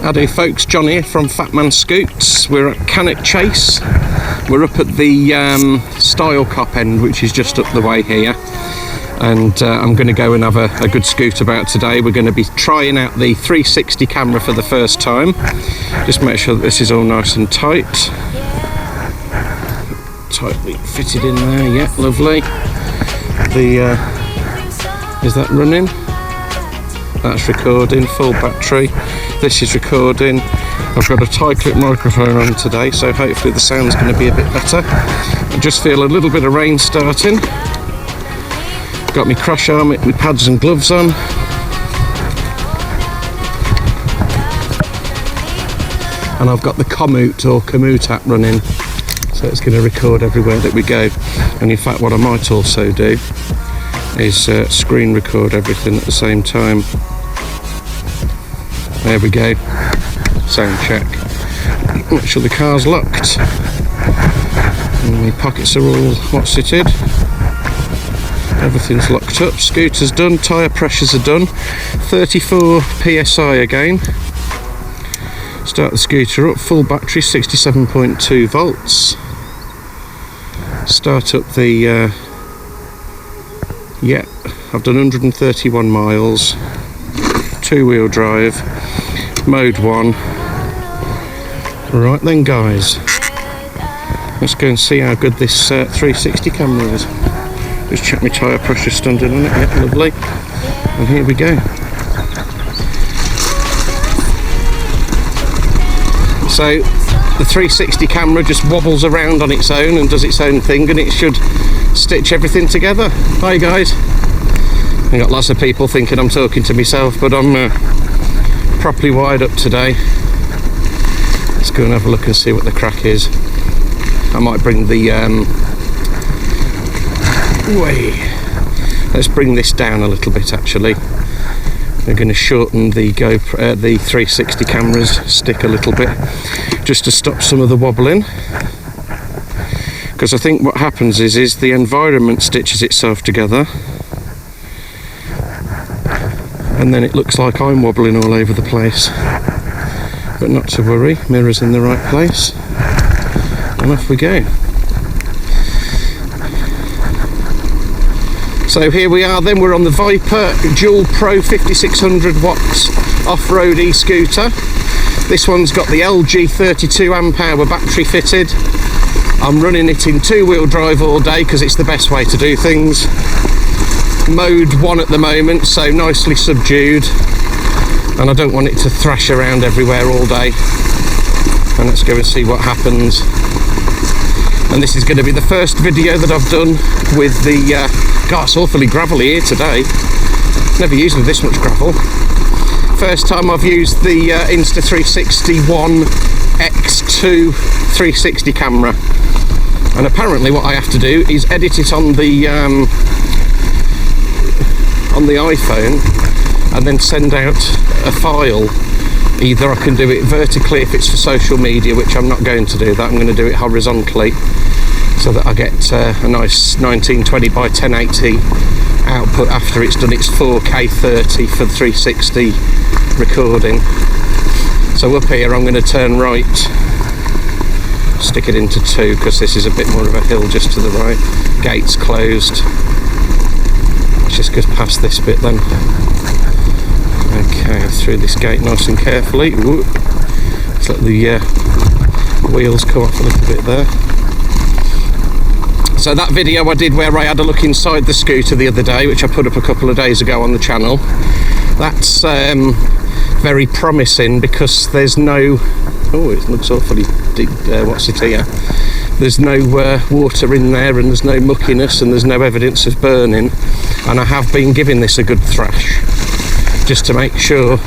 Howdy folks, John here from FatManScoots. We're at Cannock Chase. We're up at the Stile cop end, which is just up the way here. And I'm going to go and have a good scoot about today. We're going to be trying out the 360 camera for the first time. Just make sure that this is all nice and tight. Tightly fitted in there, yeah, lovely. Is that running? That's recording, full battery. This is recording. I've got a tie clip microphone on today, so hopefully the sound's going to be a bit better. I just feel a little bit of rain starting. Got my crash helmet with pads and gloves on. And I've got the Komoot app running, so it's going to record everywhere that we go. And in fact, what I might also do is screen record everything at the same time. There we go. Sound check. Make sure the car's locked. And my pockets are all what's-itted. Everything's locked up. Scooter's done. Tyre pressures are done. 34 psi again. Start the scooter up. Full battery, 67.2 volts. Start up the... yeah, I've done 131 miles. Two-wheel drive. Mode 1. Right then guys, let's go and see how good this 360 camera is. Just check my tyre pressure standing on it, yeah, lovely. And here we go. So the 360 camera just wobbles around on its own and does its own thing, and it should stitch everything together. Hi guys. I've got lots of people thinking I'm talking to myself, but I'm properly wired up today. Let's go and have a look and see what the crack is. I might bring the let's bring this down a little bit actually. We're going to shorten the GoPro, the 360 camera's stick a little bit, just to stop some of the wobbling. Because I think what happens is the environment stitches itself together, and then it looks like I'm wobbling all over the place. But not to worry, mirror's in the right place, and off we go. So here we are then, we're on the Viper Duel Pro 5600 watts off-road e-scooter. This one's got the LG 32 amp hour battery fitted. I'm running it in two-wheel drive all day because it's the best way to do things. Mode 1 at the moment, so nicely subdued, and I don't want it to thrash around everywhere all day. And let's go and see what happens. And this is going to be the first video that I've done with the God, it's awfully gravelly here today. Never used with this much gravel. First time I've used the Insta360 ONE X2 360 camera, and apparently what I have to do is edit it on the iPhone and then send out a file. Either I can do it vertically if it's for social media, which I'm not going to do that. I'm going to do it horizontally so that I get a nice 1920 by 1080 output after it's done its 4K 30 for the 360 recording. So up here I'm going to turn right, stick it into 2 because this is a bit more of a hill just to the right. Gate's closed. Let's just go past this bit then. Okay, through this gate nice and carefully. Ooh. Let's let the wheels come off a little bit there. So that video I did where I had a look inside the scooter the other day, which I put up a couple of days ago on the channel, that's very promising because there's no... oh, it looks awfully deep. What's it here? There's no water in there, and there's no muckiness, and there's no evidence of burning. And I have been giving this a good thrash just to make sure,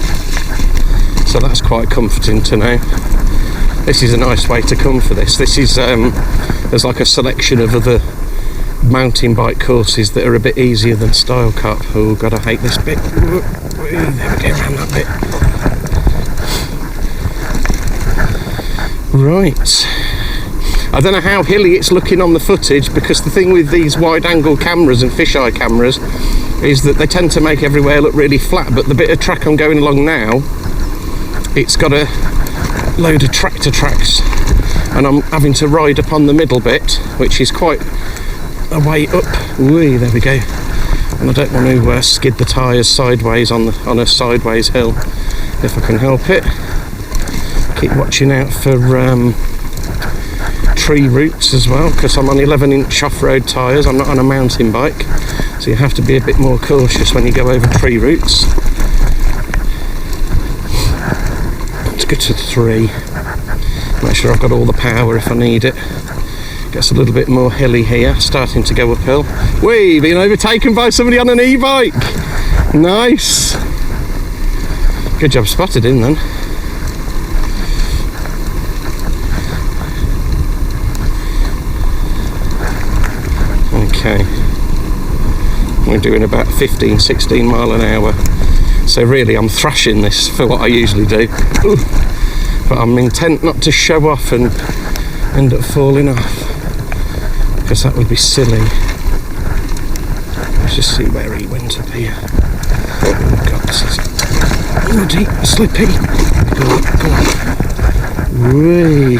so that's quite comforting to know. This is a nice way to come for this. This is there's like a selection of other mountain bike courses that are a bit easier than Stile Cup. Oh god, I hate this bit. There we go, around that bit. Right, I don't know how hilly it's looking on the footage, because the thing with these wide angle cameras and fisheye cameras is that they tend to make everywhere look really flat, but the bit of track I'm going along now it's got a load of tractor tracks, and I'm having to ride up on the middle bit, which is quite a way up. Whee, there we go. And I don't want to skid the tyres sideways on a sideways hill if I can help it. Keep watching out for tree roots as well, because I'm on 11-inch off-road tyres. I'm not on a mountain bike, so you have to be a bit more cautious when you go over tree roots. Let's go to 3. Make sure I've got all the power if I need it. Gets a little bit more hilly here, starting to go uphill. Whee! Being overtaken by somebody on an e-bike! Nice! Good job spotted him then. Okay. We're doing about 15-16 mile an hour. So really I'm thrashing this for what I usually do. Ooh. But I'm intent not to show off and end up falling off, because that would be silly. Let's just see where he went up here. Oh god, this is muddy, slippy. Go on. Whee.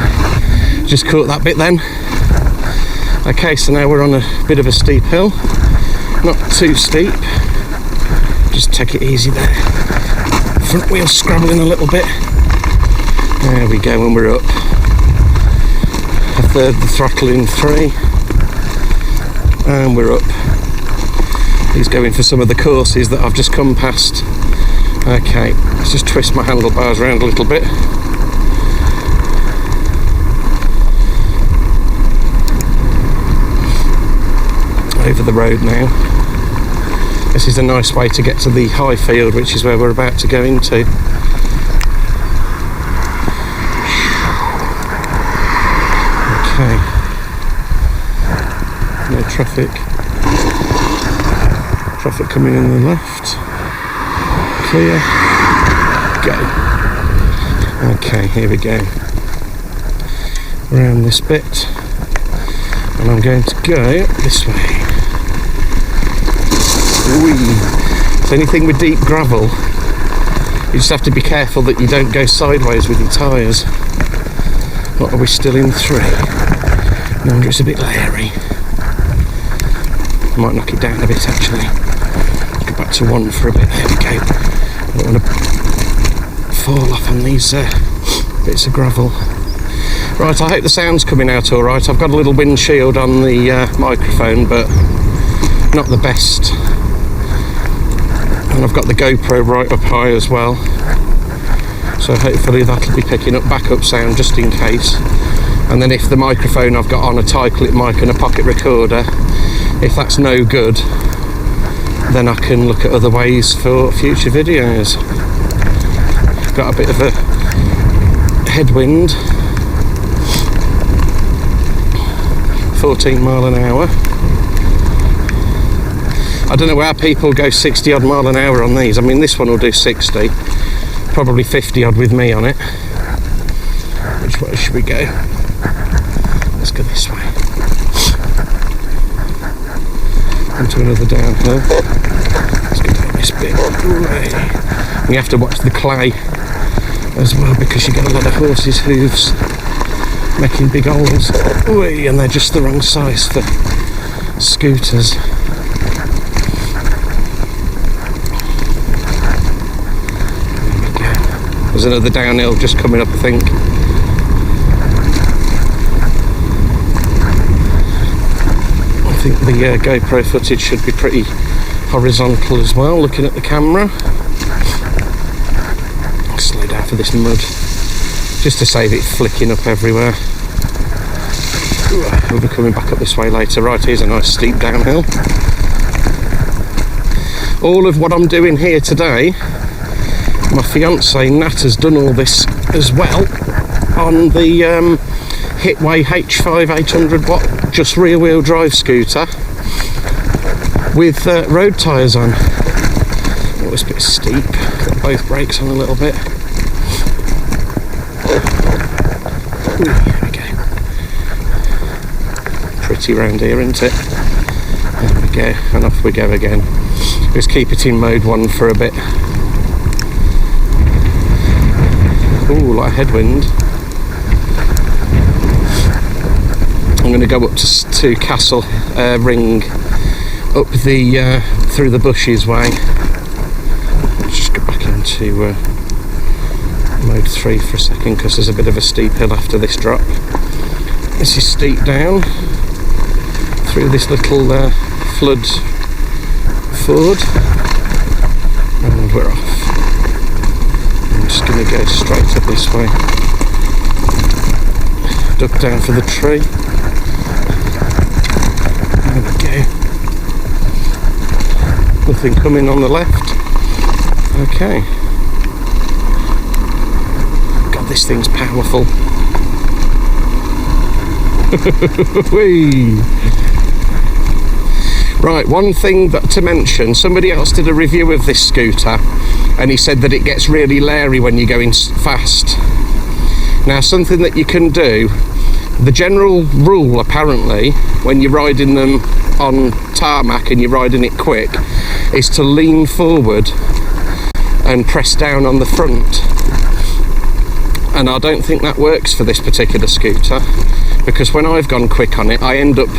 Just caught that bit then. Okay, so now we're on a bit of a steep hill. Not too steep. Just take it easy there. Front wheel scrabbling a little bit. There we go, and we're up. A third the throttle in 3. And we're up. He's going for some of the courses that I've just come past. Okay, let's just twist my handlebars around a little bit. Over the road now. This is a nice way to get to the high field, which is where we're about to go into. Okay. No traffic. Traffic coming in the left. Clear. Go. Okay, here we go. Around this bit. And I'm going to go this way. Whee. So anything with deep gravel, you just have to be careful that you don't go sideways with your tyres. What are we still in 3? No wonder it's a bit leery. I might knock it down a bit actually. Go back to 1 for a bit. There we go. I don't want to fall off on these bits of gravel. Right, I hope the sound's coming out alright. I've got a little windshield on the microphone, but not the best. And I've got the GoPro right up high as well. So hopefully that'll be picking up backup sound just in case. And then if the microphone I've got on a tie clip mic and a pocket recorder, if that's no good, then I can look at other ways for future videos. Got a bit of a headwind. 14 mile an hour. I don't know how people go 60 odd mile an hour on these. I mean, this one will do 60, probably 50 odd with me on it. Which way should we go? Let's go this way. Into another downhill. Let's go down this bit. And you have to watch the clay as well, because you get a lot of horses' hooves making big holes. Whee, and they're just the wrong size for scooters. There's another downhill just coming up, I think. I think the GoPro footage should be pretty horizontal as well, looking at the camera. I'll slow down for this mud, just to save it flicking up everywhere. We'll be coming back up this way later. Right, here's a nice steep downhill. All of what I'm doing here today, my fiance Nat has done all this as well on the Hitway H5 800 watt just rear wheel drive scooter with road tyres on. It was a bit steep, got both brakes on a little bit. Ooh, here we go. Pretty round here, isn't it? There we go, and off we go again. Just keep it in mode 1 for a bit. Ooh, like a headwind. I'm going to go up to Castle Ring, up the through the bushes way. Let's just go back into mode 3 for a second, because there's a bit of a steep hill after this drop. This is steep down through this little flood ford, and we're off. I'm just going to go straight up this way, duck down for the tree. There we go. Nothing coming on the left. Okay. God, this thing's powerful. Whee! Right, one thing to mention, somebody else did a review of this scooter and he said that it gets really leery when you're going fast. Now, something that you can do, the general rule apparently when you're riding them on tarmac and you're riding it quick, is to lean forward and press down on the front. And I don't think that works for this particular scooter, because when I've gone quick on it, I end up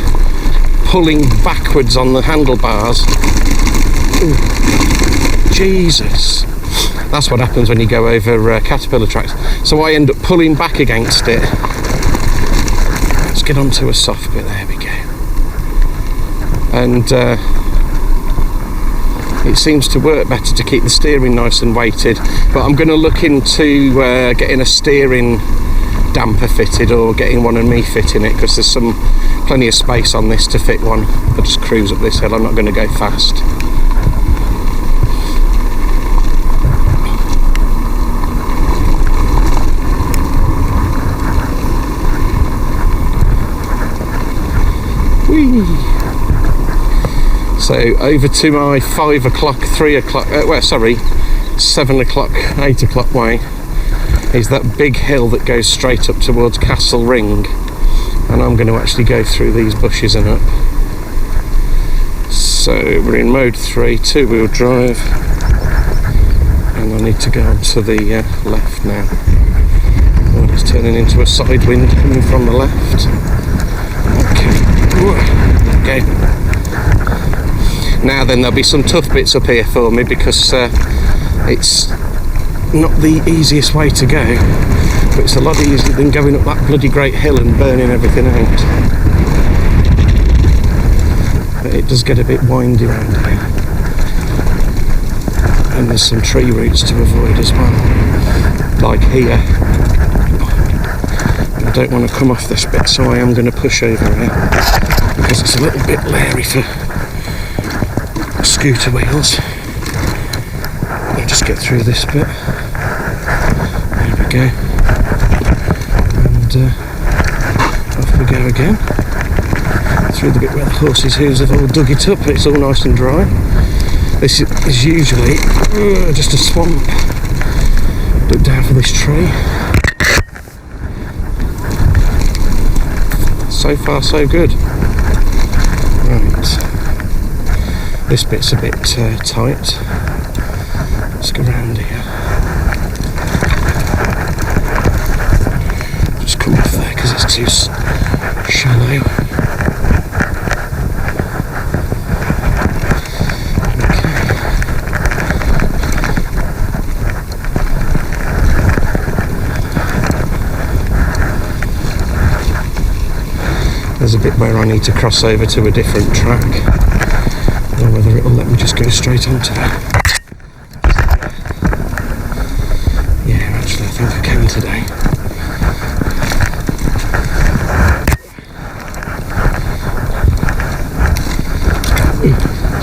pulling backwards on the handlebars. Ooh, Jesus. That's what happens when you go over caterpillar tracks. So I end up pulling back against it. Let's get onto a soft bit, there we go. And it seems to work better to keep the steering nice and weighted, but I'm going to look into getting a steering damper fitted, or getting one and me fitting it, because there's plenty of space on this to fit one. I'll just cruise up this hill, I'm not going to go fast. Whee! So over to my 5 o'clock, 3 o'clock, 7 o'clock, 8 o'clock way is that big hill that goes straight up towards Castle Ring, and I'm going to actually go through these bushes and up. So we're in mode 3, 2-wheel drive, and I need to go on to the left now. Oh, it's turning into a side wind coming from the left. Okay. Okay. Now then, there'll be some tough bits up here for me, because it's not the easiest way to go, but it's a lot easier than going up that bloody great hill and burning everything out. But it does get a bit windy around here, and there's some tree roots to avoid as well, like here. I don't want to come off this bit, so I am going to push over here, because it's a little bit leery for scooter wheels. I'll just get through this bit. There we go. And off we go again. Through the bit where the horses' hooves have all dug it up, but it's all nice and dry. This is usually just a swamp. Look down for this tree. So far so good. Right. This bit's a bit tight. Let's go around here. Just come off there because it's too shallow. There's a bit where I need to cross over to a different track. I don't know whether it'll let me just go straight onto that. Yeah, actually I think I can today.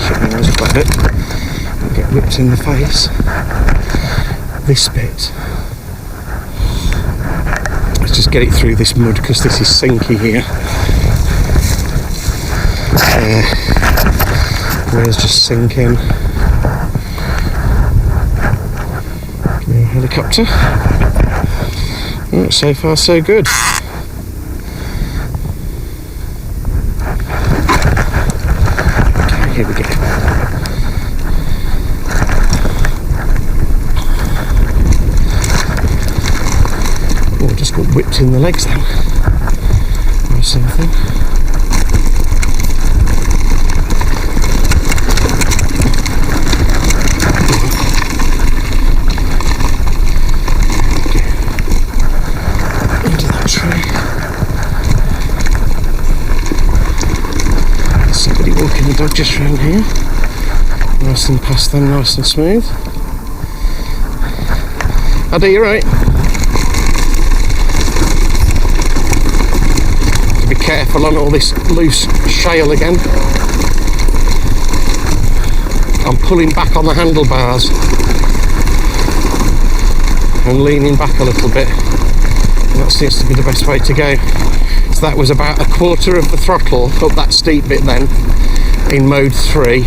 Shut my eyes up a bit and get whipped in the face. This bit. Let's just get it through this mud, because this is sinky here. Where's just sinking. Give me a helicopter. Right, so far so good. Okay, here we go. whipped in the legs then, or something. Into that tree. Somebody walking the dog just round here. Nice and past them, nice and smooth. I'll do you right. Be careful on all this loose shale again. I'm pulling back on the handlebars and leaning back a little bit, and that seems to be the best way to go. So that was about a quarter of the throttle up that steep bit then in mode 3,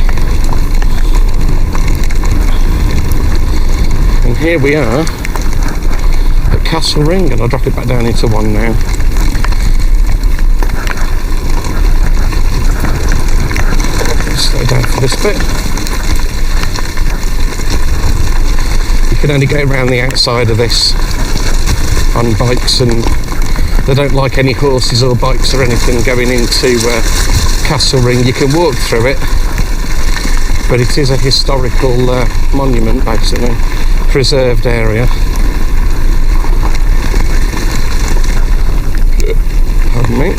and here we are at Castle Ring, and I'll drop it back down into 1 now. Slow down for this bit. You can only go around the outside of this on bikes, and they don't like any horses or bikes or anything going into Castle Ring. You can walk through it, but it is a historical monument, basically, preserved area. Pardon me.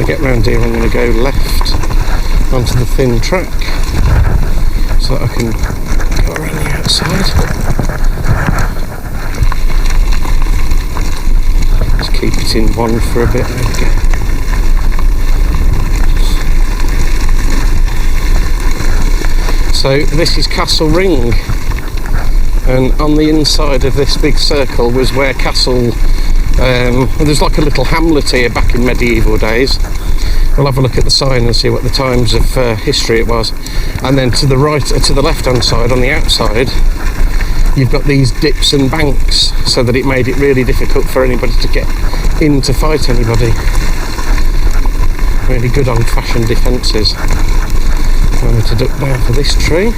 Get round here, I'm going to go left onto the thin track so that I can go around the outside. Just keep it in 1 for a bit. There we go. So this is Castle Ring, and on the inside of this big circle was where Castle there's like a little hamlet here back in medieval days. We'll have a look at the sign and see what the times of history it was. And then to the right, to the left hand side on the outside, you've got these dips and banks, so that it made it really difficult for anybody to get in to fight anybody. Really good old fashioned defences. I'm going to duck down for this tree.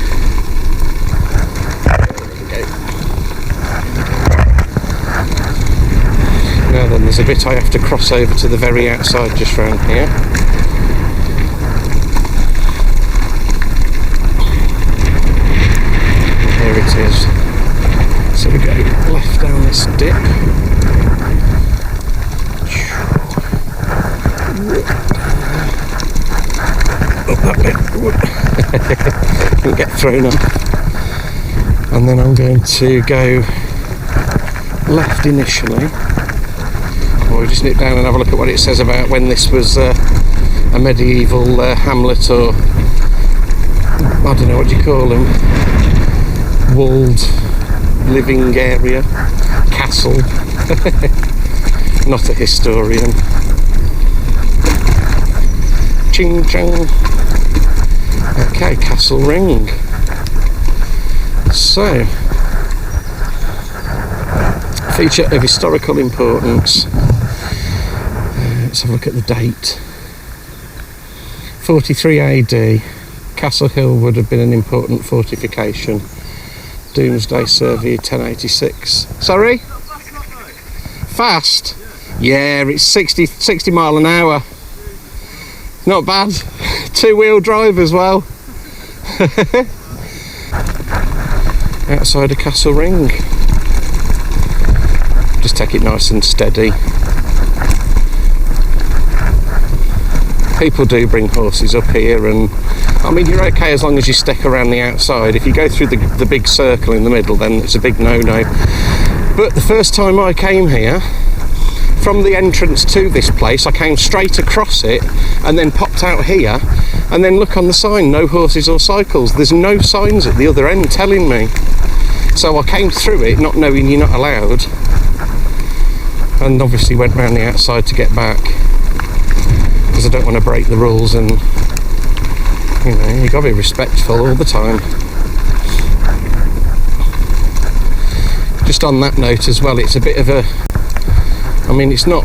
Now then, there's a bit I have to cross over to the very outside, just round here. There it is. So we go left down this dip. Up that bit. Can get thrown up. And then I'm going to go left initially. We'll just nip down and have a look at what it says about when this was a medieval hamlet, or I don't know what you call them, walled living area, castle. Not a historian. Ching chang. Okay, Castle Ring. So, feature of historical importance. Let's have a look at the date. 43 AD. Castle Hill would have been an important fortification. Domesday Survey 1086. Sorry? Fast? Yeah, it's 60 mile an hour. Not bad. 2-wheel drive as well. Outside of Castle Ring. Just take it nice and steady. People do bring horses up here, and I mean, you're okay as long as you stick around the outside. If you go through the big circle in the middle, then it's a big no-no. But the first time I came here, from the entrance to this place, I came straight across it and then popped out here, and then look on the sign, no horses or cycles. There's no signs at the other end telling me. So I came through it not knowing you're not allowed, and obviously went round the outside to get back, because I don't want to break the rules, and you know, you've got to be respectful all the time. just on that note as well, it's a bit of a, I mean, it's not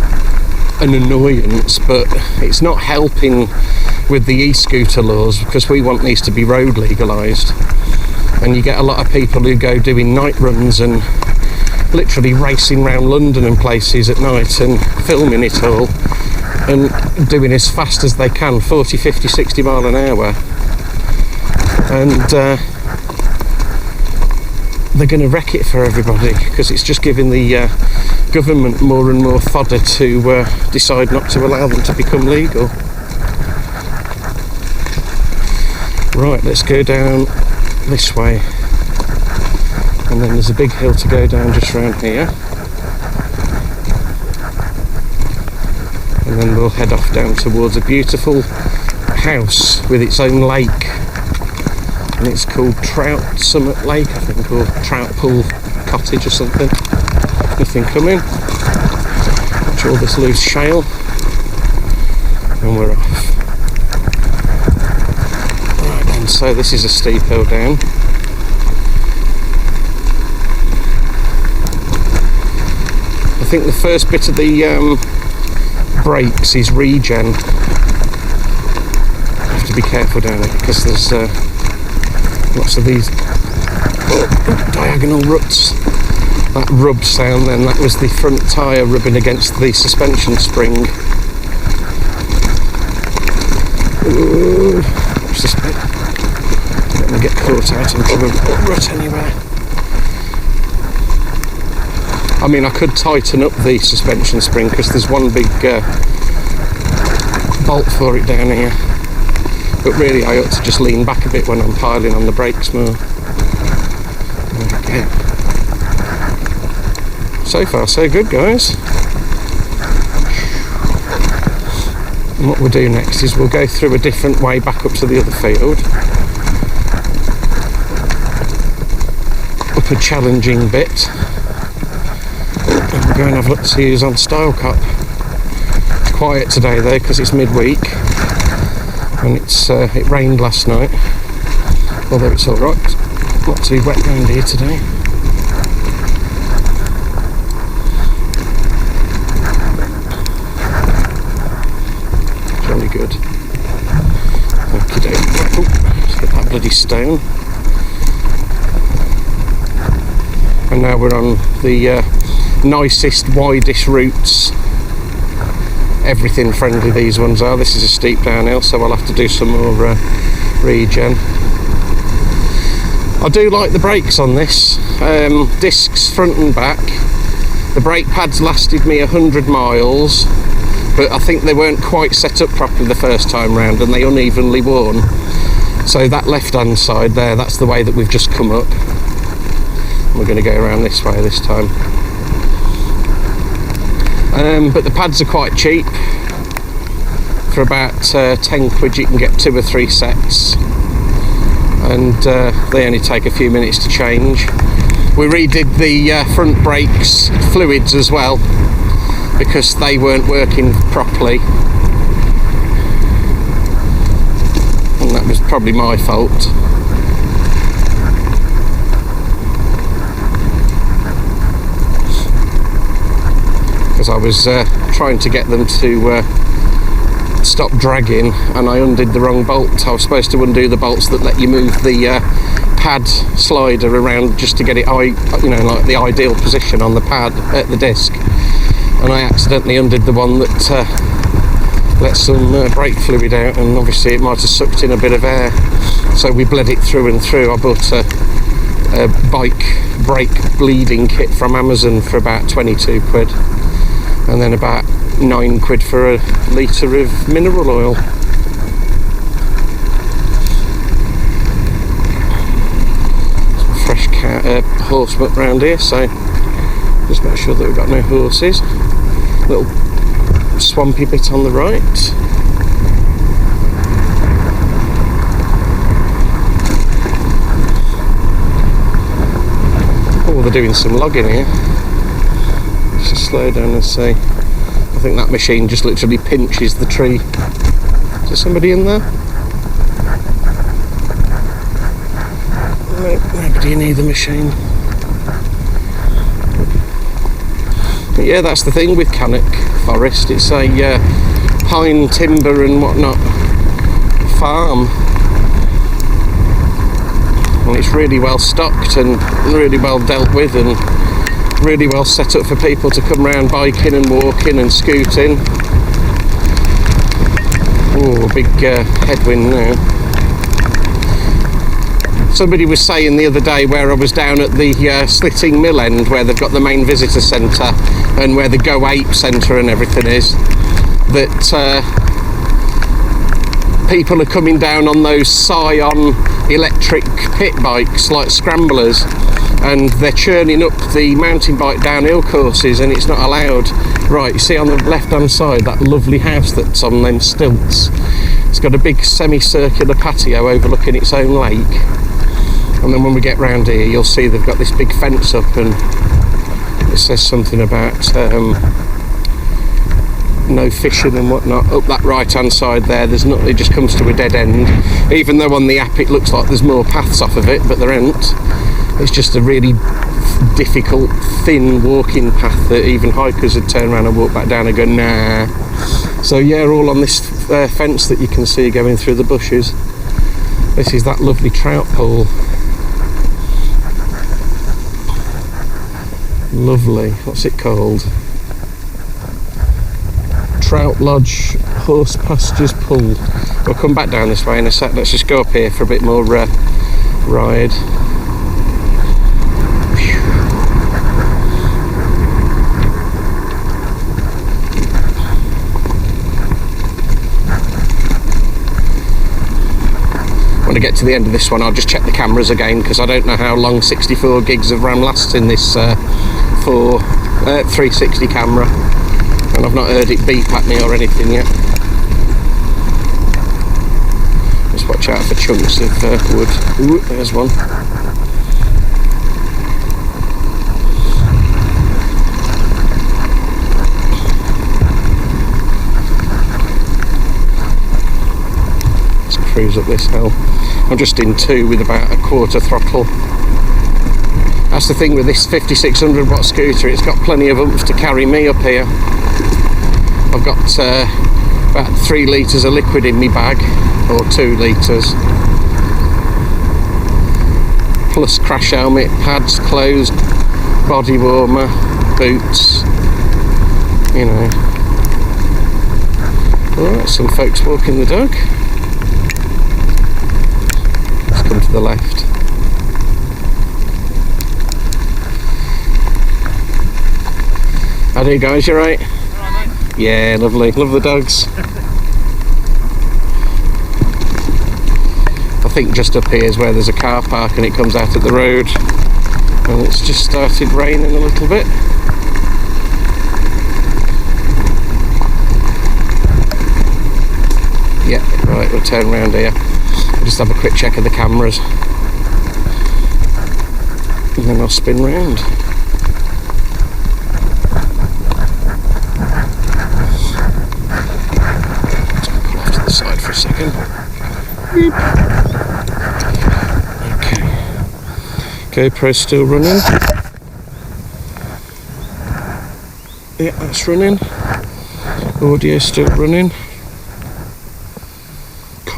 an annoyance, but it's not helping with the e-scooter laws, because we want these to be road legalised. And you get a lot of people who go doing night runs and literally racing around London and places at night and filming it all and doing as fast as they can, 40, 50, 60 mile an hour. And they're going to wreck it for everybody, because it's just giving the government more and more fodder to decide not to allow them to become legal. Right, let's go down this way, and then there's a big hill to go down just round here, and then we'll head off down towards a beautiful house with its own lake, and it's called Trout Summit Lake, I think, or Trout Pool Cottage or something. Nothing coming. Watch all this loose shale, and we're off. Right then, so this is a steep hill down. I think the first bit of the brakes is regen. I have to be careful down it, because there's lots of these diagonal ruts. That rub sound then, that was the front tyre rubbing against the suspension spring. Ooh, watch this bit. Don't want to get caught out into a rut anywhere. I mean, I could tighten up the suspension spring, because there's one big bolt for it down here. But really I ought to just lean back a bit when I'm piling on the brakes more. There we go. So far so good, guys. And what we'll do next is we'll go through a different way back up to the other field. Up a challenging bit. And we'll go and have a look to see who's on Stile Cup. It's quiet today though, because it's midweek. And it rained last night. Although it's alright. Not too wet round here today. Good. Okie doke. Let's hit that bloody stone. And now we're on the nicest, widest routes. Everything friendly these ones are. This is a steep downhill, so I'll have to do some more regen. I do like the brakes on this. Discs front and back. The brake pads lasted me 100 miles. But I think they weren't quite set up properly the first time round, and they unevenly worn. So that left hand side there, that's the way that we've just come up. We're going to go around this way this time. But the pads are quite cheap. For about 10 quid you can get 2 or 3 sets. And they only take a few minutes to change. We redid the front brakes fluids as well, because they weren't working properly, and that was probably my fault. Because I was trying to get them to stop dragging, and I undid the wrong bolt. I was supposed to undo the bolts that let you move the pad slider around, just to get it, you know, like the ideal position on the pad at the disc. And I accidentally undid the one that let some brake fluid out, and obviously it might have sucked in a bit of air, so we bled it through and through. I bought a bike brake bleeding kit from Amazon for about 22 quid, and then about 9 quid for a litre of mineral oil. Some fresh horse muck round here, so just make sure that we've got no horses. Little swampy bit on the right. Oh, they're doing some logging here. Let's just slow down and see. I think that machine just literally pinches the tree. Is there somebody in there? No, nobody near the machine. But yeah, that's the thing with Cannock Forest. It's a pine, timber and whatnot farm. And it's really well stocked and really well dealt with and really well set up for people to come around biking and walking and scooting. Oh, big headwind now. Somebody was saying the other day where I was down at the Slitting Mill end, where they've got the main visitor centre and where the Go Ape Centre and everything is, that people are coming down on those Scion electric pit bikes like scramblers, and they're churning up the mountain bike downhill courses, and it's not allowed. Right, you see on the left hand side that lovely house that's on them stilts. It's got a big semicircular patio overlooking its own lake, and then when we get round here you'll see they've got this big fence up, and it says something about no fishing and whatnot. Up that right hand side there, there's not, it just comes to a dead end, even though on the app it looks like there's more paths off of it, but there ain't. It's just a really difficult thin walking path that even hikers would turn around and walk back down and go nah. So yeah, all on this fence that you can see going through the bushes. This is that lovely trout pool. Lovely. What's it called? Trout Lodge Horse Pastures Pool. We'll come back down this way in a sec. Let's just go up here for a bit more ride. When I get to the end of this one, I'll just check the cameras again, because I don't know how long 64 gigs of RAM lasts in this 360 camera, and I've not heard it beep at me or anything yet. Just watch out for chunks of wood. Ooh, there's one. Let's cruise up this hill. I'm just in 2 with about a quarter throttle. That's the thing with this 5600 watt scooter, it's got plenty of oomph to carry me up here. I've got about 3 litres of liquid in my bag, or 2 litres. Plus crash helmet, pads, clothes, body warmer, boots, you know. Alright, some folks walking the dog. Come to the left. How do you guys? You right? Alright, mate. Yeah, lovely. Love the dogs. I think just up here is where there's a car park and it comes out at the road. And it's just started raining a little bit. Yeah, right, we'll turn around here. Just have a quick check of the cameras and then I'll spin round. Just pull off to the side for a second. Beep. Okay, GoPro's still running. Yeah, that's running. Audio's still running.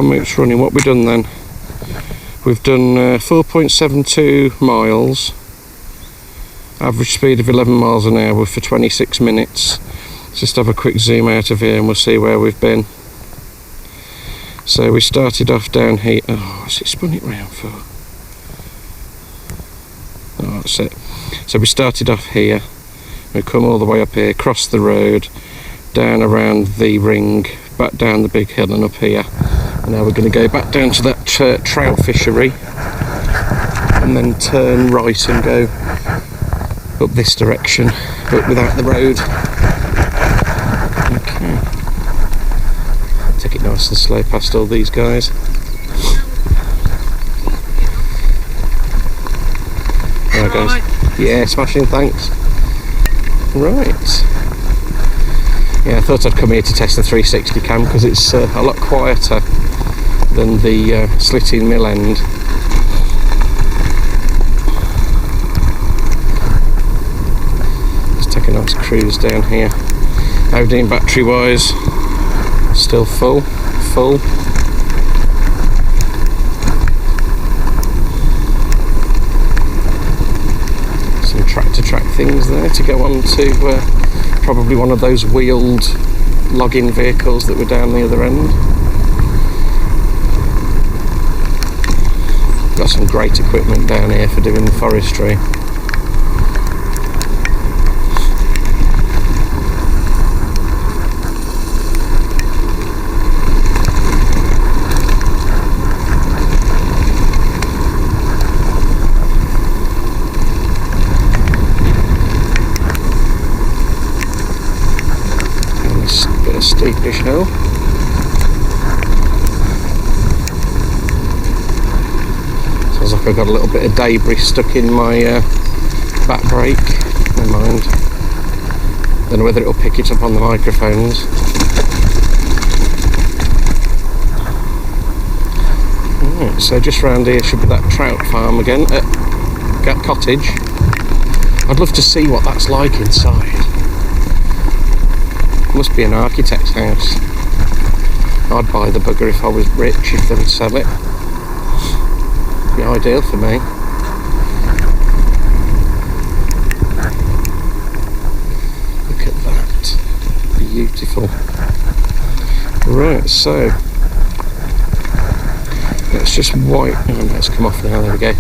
It's running. What we've done then, we've done 4.72 miles, average speed of 11 miles an hour for 26 minutes. Let's just have a quick zoom out of here and we'll see where we've been. So we started off down here. Oh, what's it spun it round for? Oh, that's it. So we started off here, we come all the way up here, cross the road, down around the ring, back down the big hill and up here. Now we're going to go back down to that trout fishery and then turn right and go up this direction, but without the road. Okay. Take it nice and slow past all these guys. Alright guys. Yeah, smashing, thanks. Right. Yeah, I thought I'd come here to test the 360 cam because it's a lot quieter than the Slitting Mill end. Let's take a nice cruise down here. How doing battery wise? Still full. Some track things there to go on to probably one of those wheeled logging vehicles that were down the other end. Got some great equipment down here for doing the forestry. Steepish hill. Sounds like I've got a little bit of debris stuck in my back brake. Never mind. Don't know whether it'll pick it up on the microphones. Right, so just round here should be that trout farm again. Cottage. I'd love to see what that's like inside. Must be an architect's house. I'd buy the bugger if I was rich, if they would sell it. Be ideal for me. Look at that. Beautiful. Right, so let's just wipe. Oh no, it's come off now, there we go.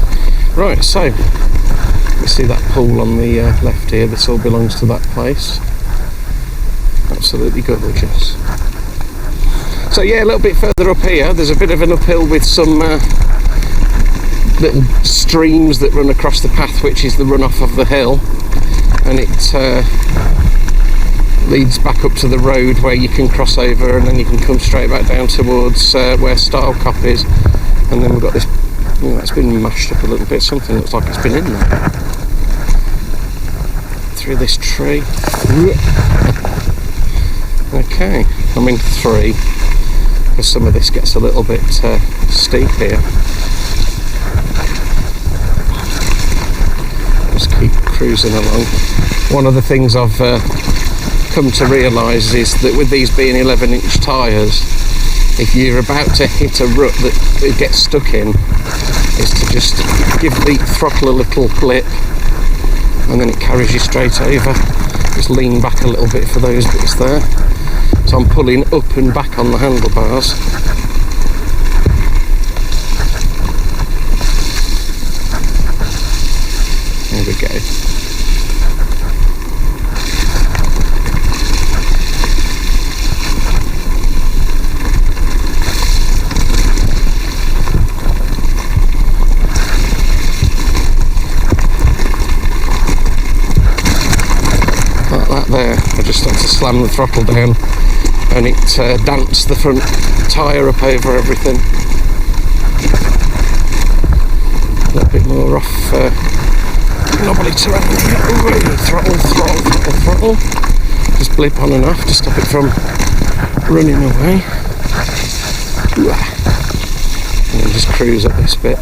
Right, so you see that pool on the left here, this all belongs to that place. Absolutely gorgeous. So yeah, a little bit further up here there's a bit of an uphill with some little streams that run across the path, which is the runoff of the hill, and it leads back up to the road where you can cross over, and then you can come straight back down towards where Stile is. And then we've got this, you know, it's been mashed up a little bit, something looks like it's been in there through this tree. Okay, I'm in 3 because some of this gets a little bit steep here. Just keep cruising along. One of the things I've come to realise is that with these being 11-inch tyres, if you're about to hit a rut that it gets stuck in, is to just give the throttle a little blip and then it carries you straight over. Just lean back a little bit for those bits there. So I'm pulling up and back on the handlebars. There we go. Like that there. I just had to slam the throttle down and it danced the front tyre up over everything. A little bit more off knobbly terrain here. Throttle. Just blip on and off to stop it from running away. And then just cruise up this bit.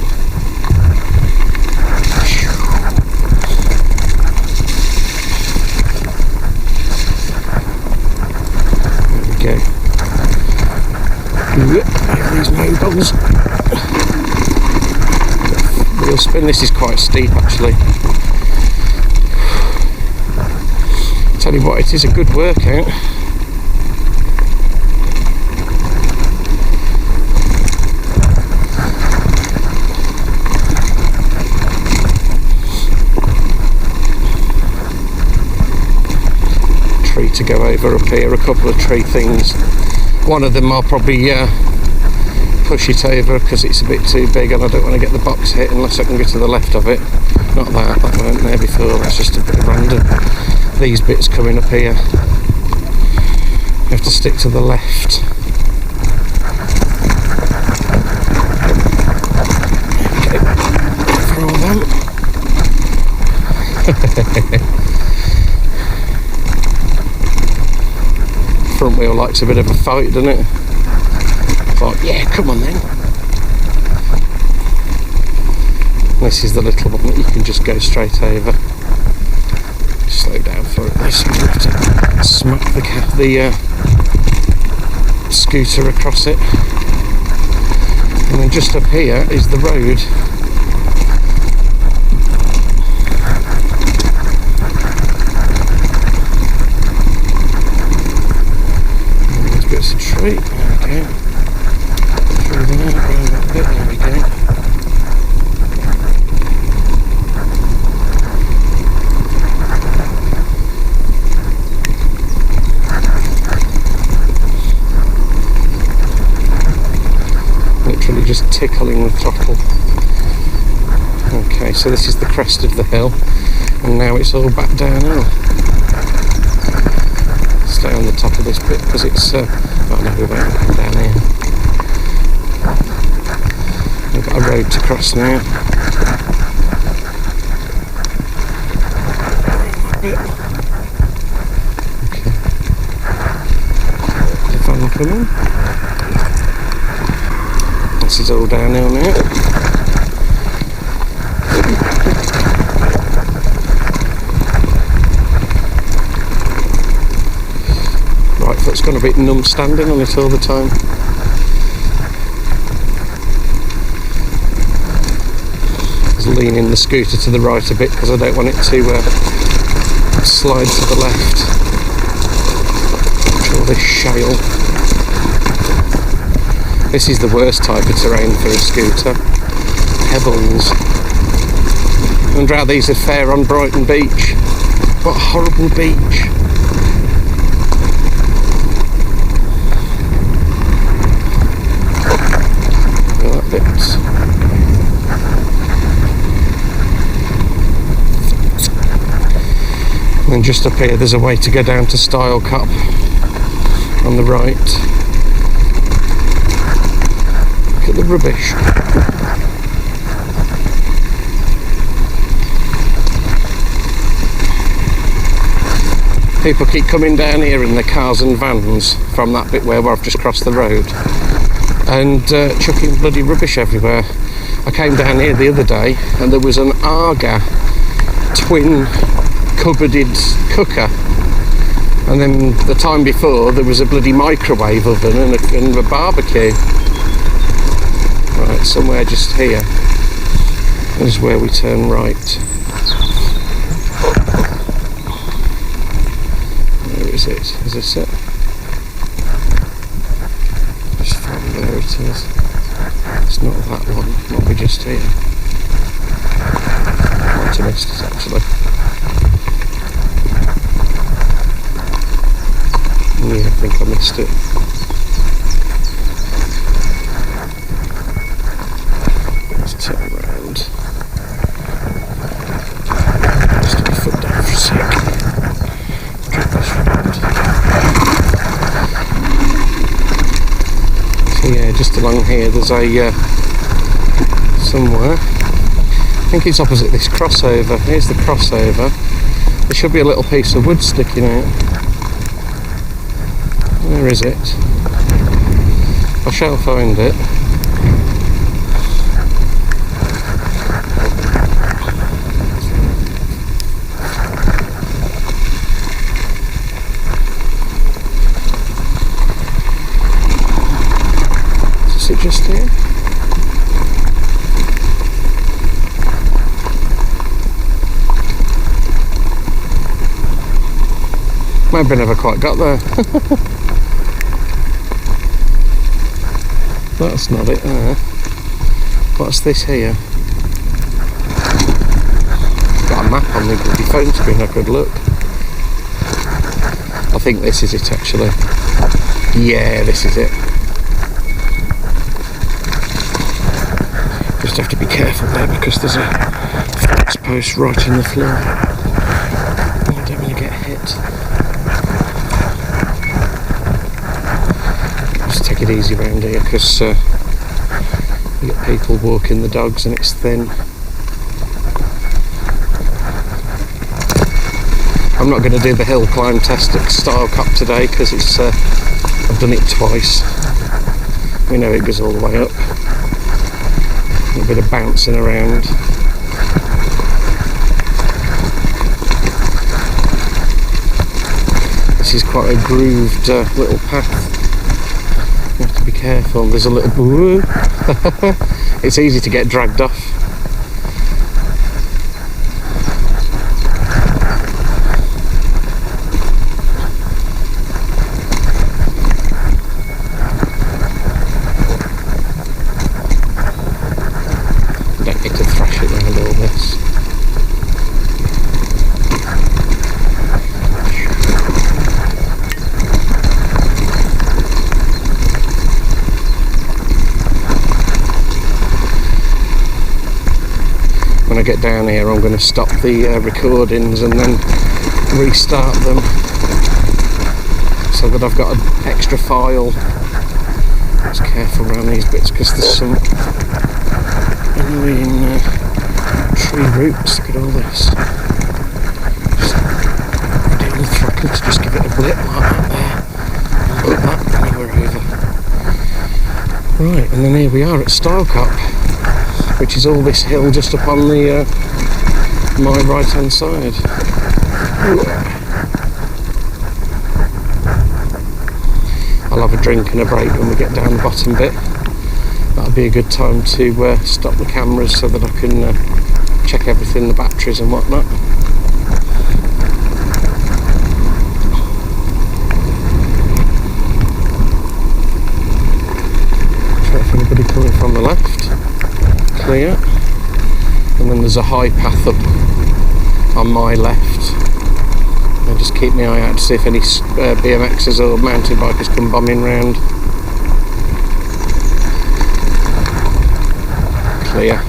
These mobiles. Wheel spin. This is quite steep actually. Tell you what, it is a good workout. Tree to go over up here, a couple of tree things. One of them I'll probably push it over because it's a bit too big and I don't want to get the box hit unless I can get to the left of it. Not that weren't there before, that's just a bit random. These bits coming up here, you have to stick to the left. Okay, for all them. Front wheel likes a bit of a fight, doesn't it? Like, yeah, come on then. This is the little one that you can just go straight over. slow down for it. This we have to smack the scooter across it. And then just up here is the road. There's bits of tree. There we go. Through there, round that bit. There we go. Literally just tickling the throttle. Okay, so this is the crest of the hill, and now it's all back downhill. Stay on the top of this bit because it's oh no, we won't come down here. We've got a road to cross now. Okay. The van coming. This is all downhill now. Right foot's gone a bit numb standing on it all the time. Just leaning the scooter to the right a bit because I don't want it to slide to the left. All this shale. This is the worst type of terrain for a scooter. Pebbles. I wonder how these are fair on Brighton Beach. What a horrible beach. Look at that bit. And then just up here there's a way to go down to Stile Cup on the right. At the rubbish. People keep coming down here in their cars and vans from that bit where I've just crossed the road and chucking bloody rubbish everywhere. I came down here the other day and there was an Arga twin cupboarded cooker, and then the time before there was a bloody microwave oven and a barbecue. Right, somewhere just here is where we turn right. Where is it? Is this it? Just find where it is. It's not that one. Might be just here. Might have missed it actually. Yeah, I think I missed it. Turn around. Just put my foot down for a sec. Drop this round. So yeah, just along here there's a somewhere. I think it's opposite this crossover. Here's the crossover. There should be a little piece of wood sticking out. Where is it? I shall find it. Is it just here? Maybe never quite got there. That's not it there. What's this here? Got a map on the bloody phone screen, I could look. I think this is it actually. Yeah, this is it. Just have to be careful there because there's a fence post right in the floor. I don't want to get hit. Just take it easy around here because you get people walking the dogs and it's thin. I'm not going to do the hill climb test at Stile Cup today because it's I've done it twice. We know it goes all the way up. A bit of bouncing around. This is quite a grooved little path. You have to be careful. There's a little boo. It's easy to get dragged off. Don't get to thrash it around all this. When I get down here, I'm going to stop the recordings and then restart them so that I've got an extra file. Just careful around these bits because there's some annoying tree roots. Look at all this. Ideal throttle to just give it a blip like that there. Like that, and then we're over. Right, and then here we are at Stile, which is all this hill just up on the my right hand side. I'll have a drink and a break when we get down the bottom bit. That'll be a good time to stop the cameras so that I can check everything, the batteries and whatnot. Check if anybody coming from the left. Clear, and then there's a high path up on my left. I'll just keep my eye out to see if any BMXers or mountain bikers come bombing round. Clear.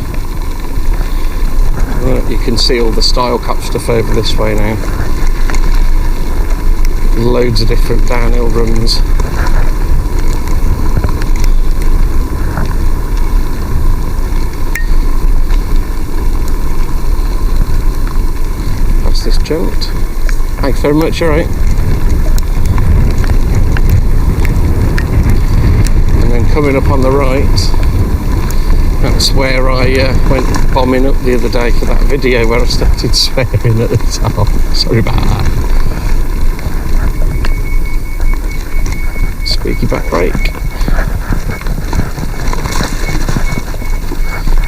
Right, you can see all the Stile Cup stuff over this way now. Loads of different downhill runs. This jumped. Thanks very much, alright. And then coming up on the right, that's where I went bombing up the other day for that video where I started swearing at the top. Sorry about that. Squeaky back brake.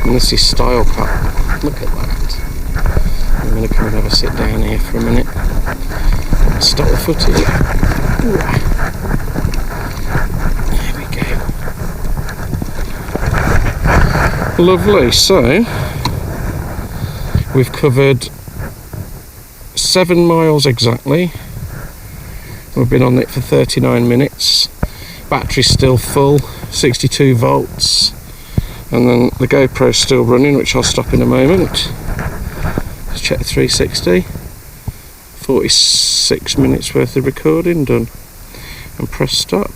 And this is Stile Cup. Look at that. I'm going to come and have a sit down here for a minute. Stop the footage. There we go. Lovely. So we've covered 7 miles exactly. We've been on it for 39 minutes. Battery's still full, 62 volts. And then the GoPro's still running, which I'll stop in a moment. Check the 360. 46 minutes worth of recording done, and press stop.